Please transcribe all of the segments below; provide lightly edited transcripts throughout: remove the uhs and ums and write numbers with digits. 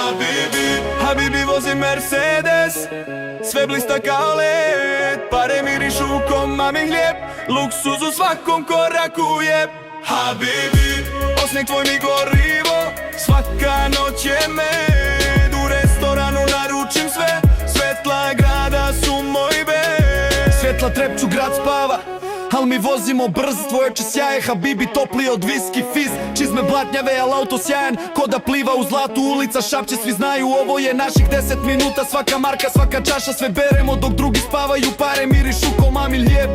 Habibi, Habibi vozi Mercedes, sve blista kao led, pare mirišu ko mamin hljeb, luksuz u svakom koraku je. Habibi, osmijeh tvoj mi gorivo, svaka noć je med, u restoranu naručim sve, svetla grada su moj bed. Svjetla trepću, grad spava, al mi vozimo brz, tvoje oči sjaje, Habibi topli od viski fizz. Čizme blatnjave, al auto sjajan, ko da pliva u zlatu, ulica šapće, svi znaju ovo je naših 10 minuta. Svaka marka, svaka čaša, sve beremo dok drugi spavaju, pare mirišu ko mamin hljeb,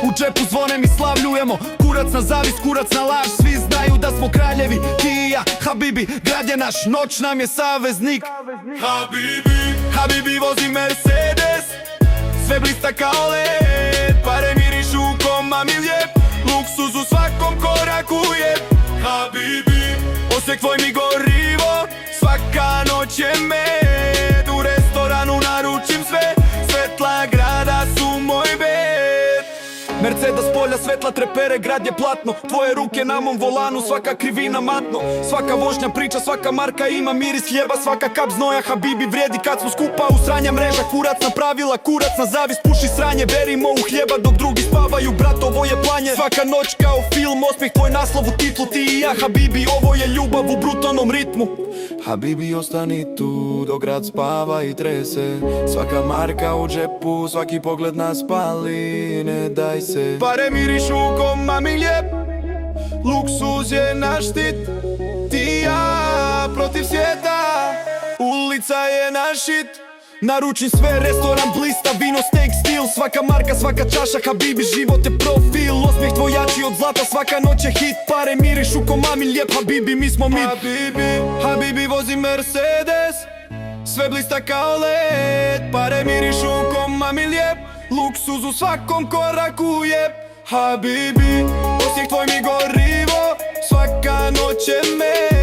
u džepu zvone mi slavljujemo, kurac na zavis, kurac na laž, svi znaju da smo kraljevi, ti i ja, Habibi, grad je naš, noć nam je saveznik. Habibi, Habibi vozi Mercedes, sve blista kao led, pare mirišu ko mamin hljeb, luksuz u svakom koraku je. Habibi, osmijeh tvoj mi gorivo, svaka noć je med, u restoranu naručim sve, svetla grada su moj bed. Mercedes polja, svetla trepere, grad je platno, tvoje ruke na mom volanu, svaka krivina matno, svaka vožnja priča, svaka marka ima miris hljeba, svaka kap znoja, Habibi vrijedi kad smo skupa u sranja mreža, kurac na pravila, kurac na zavis, puši sranje, verimo u hljeba dok drugi spavaju, brat ovo je planje, svaka noć kao film, osmijeh tvoj naslov u titlu, ti i ja, Habibi, ovo je ljubav u brutalnom ritmu. Habibi, ostani tu dok grad spava i trese, svaka marka u džepu, svaki pogled nas pali, ne daj se. Pare mirišu ko mamin hljeb, luksuz je naš štit, ti i ja protiv svijeta, ulica je naš hit. Naručim sve, restoran blista, vino, steak, stil, svaka marka, svaka čaša, Habibi, život je profil, osmijeh tvoj jači od zlata, svaka noć je hit, pare mirišu ko mamin hljeb, Habibi, mi smo mit. Habibi, Habibi vozi Mercedes, sve blista kao led, pare mirišu ko mamin hljeb, luksuz u svakom koraku je. Habibi, osmijeh tvoj mi gorivo, svaka noć je med.